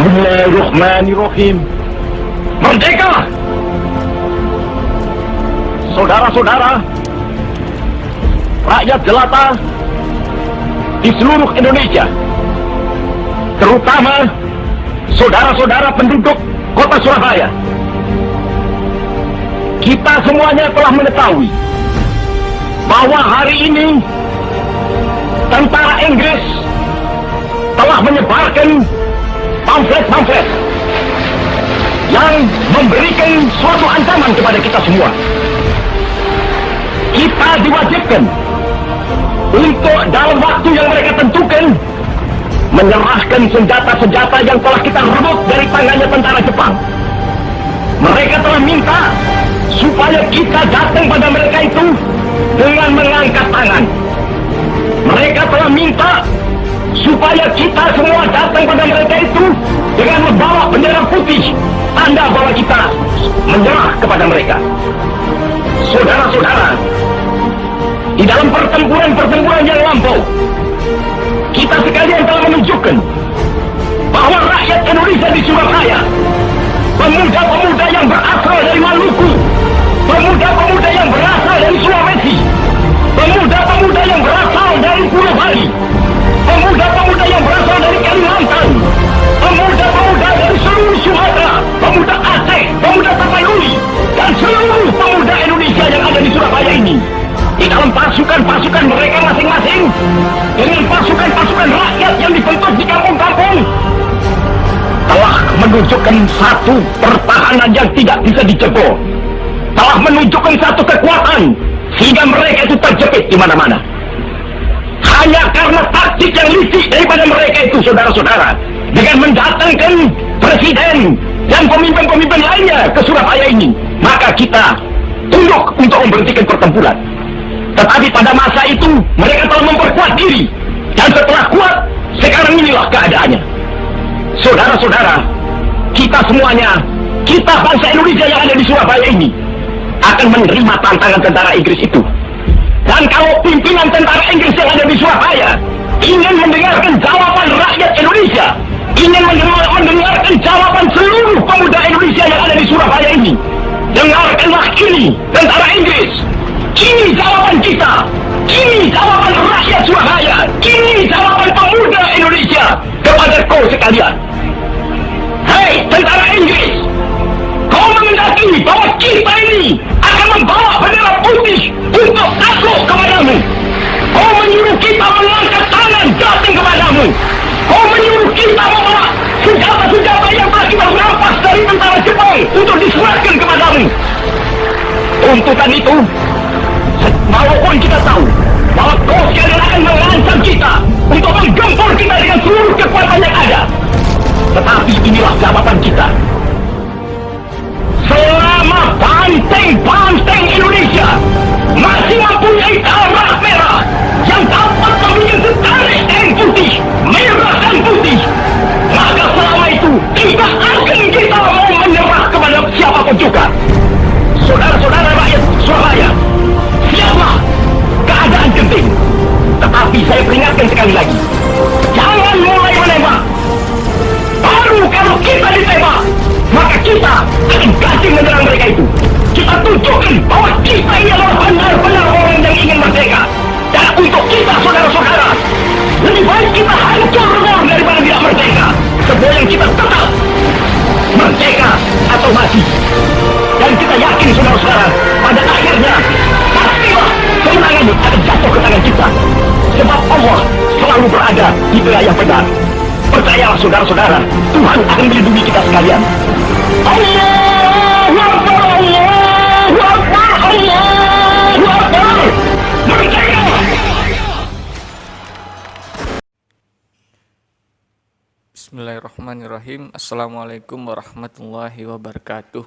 Bismillahirrahmanirrahim. Merdeka! Saudara-saudara, rakyat jelata di seluruh Indonesia, terutama saudara-saudara penduduk kota Surabaya, kita semuanya telah mengetahui bahwa hari ini tentara Inggris telah menyebarkan pamflet-pamflet yang memberikan suatu ancaman kepada kita semua. Kita diwajibkan untuk dalam waktu yang mereka tentukan menyerahkan senjata-senjata yang telah kita rebut dari tangannya tentara Jepang. Mereka telah minta supaya kita datang pada mereka itu dengan mengangkat tangan. Mereka telah minta supaya kita semua datang pada mereka itu dengan membawa bendera putih, tanda bahwa kita menyerah kepada mereka. Saudara-saudara, di dalam pertempuran-pertempuran yang lampau, kita sekalian telah menunjukkan bahwa rakyat Indonesia di Surabaya, pemuda-pemuda yang berasal dari Maluku, pemuda-pemuda yang berasal dari Sulawesi, pemuda-pemuda yang berasal dari Pulau Bali, pemuda-pemuda yang berasal dari Kalimantan, pemuda-pemuda dari seluruh Sumatera, pemuda Aceh, pemuda Tapanuli, dan seluruh pemuda Indonesia yang ada di Surabaya ini, di dalam pasukan-pasukan mereka masing-masing, dengan pasukan-pasukan rakyat yang dibentuk di kampung-kampung, telah menunjukkan satu pertahanan yang tidak bisa dijebol, telah menunjukkan satu kekuatan sehingga mereka itu terjepit di mana-mana. Hanya karena taktik yang licik daripada mereka itu, saudara-saudara, dengan mendatangkan presiden dan pemimpin-pemimpin lainnya ke Surabaya ini, maka kita tunduk untuk memberhentikan pertempuran. Tetapi pada masa itu mereka telah memperkuat diri, dan setelah kuat, sekarang inilah keadaannya. Saudara-saudara, kita semuanya, kita bangsa Indonesia yang ada di Surabaya ini, akan menerima tantangan tentara Inggris itu. Dan kalau pimpinan tentara Inggris yang ada di Surabaya ingin mendengarkan jawaban rakyat Indonesia, ingin mendengarkan jawaban seluruh pemuda Indonesia yang ada di Surabaya ini, dengarkanlah ini, tentara Inggris. Ini jawaban kita, ini jawaban rakyat Surabaya, ini jawaban pemuda Indonesia kepada kau sekalian. Hei tentara Inggris, kau menghendaki bahwa kita ini akan membawa bendera putih untuk takluk kepadamu. Kau menyuruh kita mengangkat tangan datang kepadamu. Kau menyuruh kita membawa senjata-senjata yang telah kita rampas dari tentara Jepang untuk diserahkan kepadamu. Tuntutan itu, walaupun kita tahu bahwa kau sekalian akan mengancam kita untuk menggempur kita dengan seluruh kekuatan yang ada, tetapi inilah jawaban kita. Selama banteng-banteng Indonesia masih mempunyai darah merah yang dapat memiliki tarik dan putih, merah dan putih, maka selama itu tidak akan kita mau menyerah kepada siapapun juga. Saudara-saudara rakyat Surabaya, siaplah, keadaan genting. Tetapi saya peringatkan sekali lagi, jangan mulai menembak. Baru kalau kita ditembak, maka kita akan ganti menyerang mereka itu. Kita tunjukkan bahwa kita ini adalah benar-benar orang yang ingin merdeka. Dan untuk kita, saudara-saudara, lebih baik kita hancur daripada tidak merdeka. Sebab yang kita tetap merdeka atau mati. Dan kita yakin, saudara-saudara, pada akhirnya pastilah kemenangan akan jatuh ke tangan kita. Sebab Allah selalu berada di pihak yang benar. Percayalah saudara-saudara, Tuhan akan melindungi kita sekalian. Allahu Akbar, Allahu Akbar, Allahu Akbar. Merdeka! Bismillahirrahmanirrahim. Assalamualaikum warahmatullahi wabarakatuh.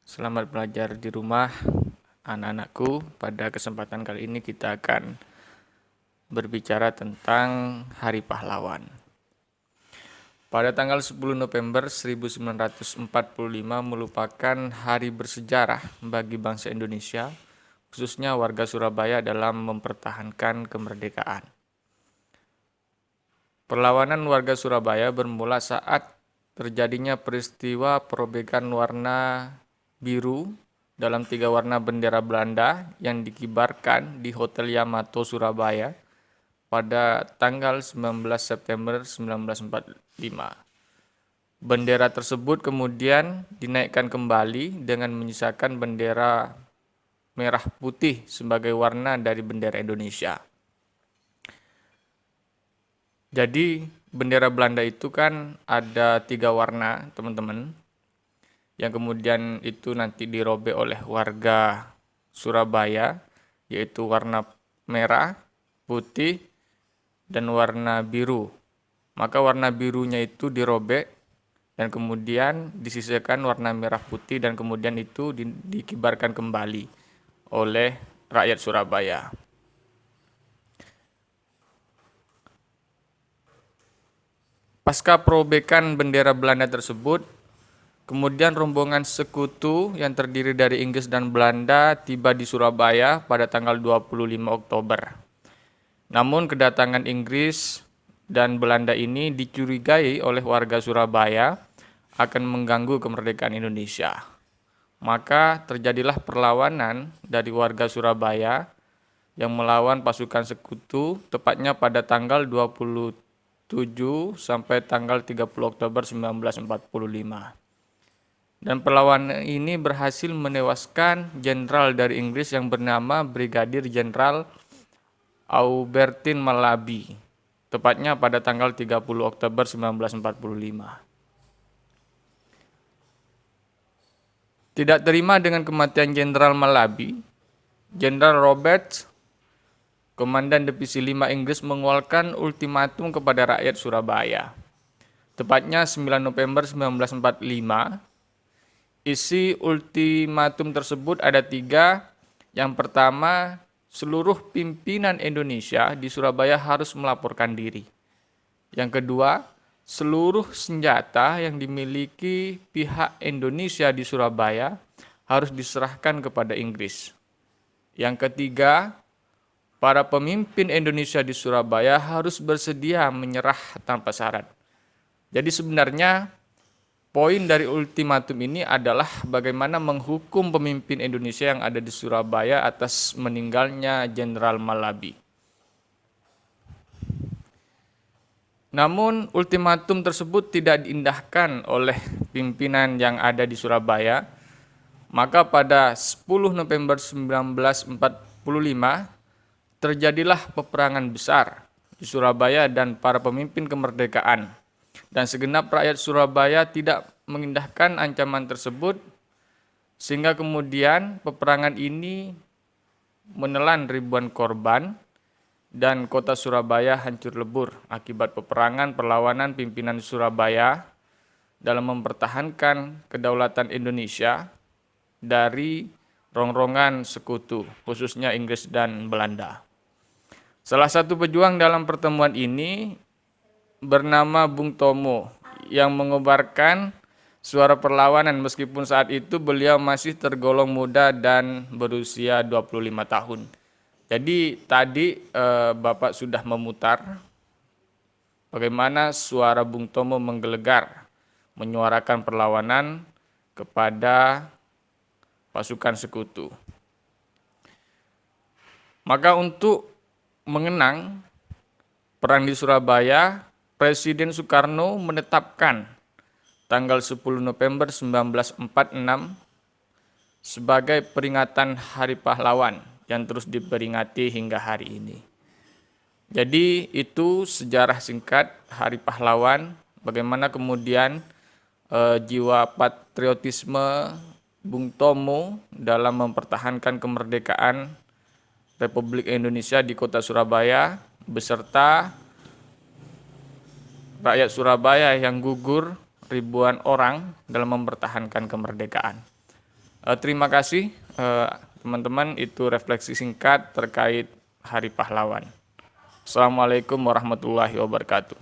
Selamat belajar di rumah, anak-anakku. Pada kesempatan kali ini kita akan berbicara tentang Hari Pahlawan. Pada tanggal 10 November 1945 merupakan hari bersejarah bagi bangsa Indonesia, khususnya warga Surabaya dalam mempertahankan kemerdekaan. Perlawanan warga Surabaya bermula saat terjadinya peristiwa perobekan warna biru dalam 3 warna bendera Belanda yang dikibarkan di Hotel Yamato Surabaya pada tanggal 19 September 1945. Bendera tersebut kemudian dinaikkan kembali dengan menyisakan bendera merah putih sebagai warna dari bendera Indonesia. Jadi bendera Belanda itu kan ada 3 warna, teman-teman, yang kemudian itu nanti dirobek oleh warga Surabaya, yaitu warna merah, putih, dan warna biru. Maka warna birunya itu dirobek dan kemudian disisihkan warna merah putih dan kemudian itu dikibarkan kembali oleh rakyat Surabaya. Pasca perobekan bendera Belanda tersebut, kemudian rombongan sekutu yang terdiri dari Inggris dan Belanda tiba di Surabaya pada tanggal 25 Oktober. Namun kedatangan Inggris dan Belanda ini dicurigai oleh warga Surabaya akan mengganggu kemerdekaan Indonesia. Maka terjadilah perlawanan dari warga Surabaya yang melawan pasukan sekutu tepatnya pada tanggal 27 sampai tanggal 30 Oktober 1945. Dan perlawanan ini berhasil menewaskan jenderal dari Inggris yang bernama Brigadir Jenderal Aubertin Malaby, tepatnya pada tanggal 30 Oktober 1945. Tidak terima dengan kematian Jenderal Malaby, Jenderal Roberts, Komandan Divisi 5 Inggris mengeluarkan ultimatum kepada rakyat Surabaya. Tepatnya 9 November 1945, isi ultimatum tersebut ada 3. Yang pertama, seluruh pimpinan Indonesia di Surabaya harus melaporkan diri. Yang kedua, seluruh senjata yang dimiliki pihak Indonesia di Surabaya harus diserahkan kepada Inggris. Yang ketiga, para pemimpin Indonesia di Surabaya harus bersedia menyerah tanpa syarat. Jadi sebenarnya poin dari ultimatum ini adalah bagaimana menghukum pemimpin Indonesia yang ada di Surabaya atas meninggalnya Jenderal Malaby. Namun ultimatum tersebut tidak diindahkan oleh pimpinan yang ada di Surabaya. Maka pada 10 November 1945 terjadilah peperangan besar di Surabaya dan para pemimpin kemerdekaan. Dan segenap rakyat Surabaya tidak mengindahkan ancaman tersebut, sehingga kemudian peperangan ini menelan ribuan korban dan kota Surabaya hancur lebur akibat peperangan perlawanan pimpinan Surabaya dalam mempertahankan kedaulatan Indonesia dari rongrongan sekutu, khususnya Inggris dan Belanda. Salah satu pejuang dalam pertemuan ini bernama Bung Tomo yang mengobarkan suara perlawanan meskipun saat itu beliau masih tergolong muda dan berusia 25 tahun. Jadi tadi Bapak sudah memutar bagaimana suara Bung Tomo menggelegar menyuarakan perlawanan kepada pasukan sekutu. Maka untuk mengenang perang di Surabaya, Presiden Soekarno menetapkan tanggal 10 November 1946 sebagai peringatan Hari Pahlawan yang terus diperingati hingga hari ini. Jadi itu sejarah singkat Hari Pahlawan, bagaimana kemudian jiwa patriotisme Bung Tomo dalam mempertahankan kemerdekaan Republik Indonesia di kota Surabaya beserta rakyat Surabaya yang gugur ribuan orang dalam mempertahankan kemerdekaan. Terima kasih teman-teman, itu refleksi singkat terkait Hari Pahlawan. Assalamualaikum warahmatullahi wabarakatuh.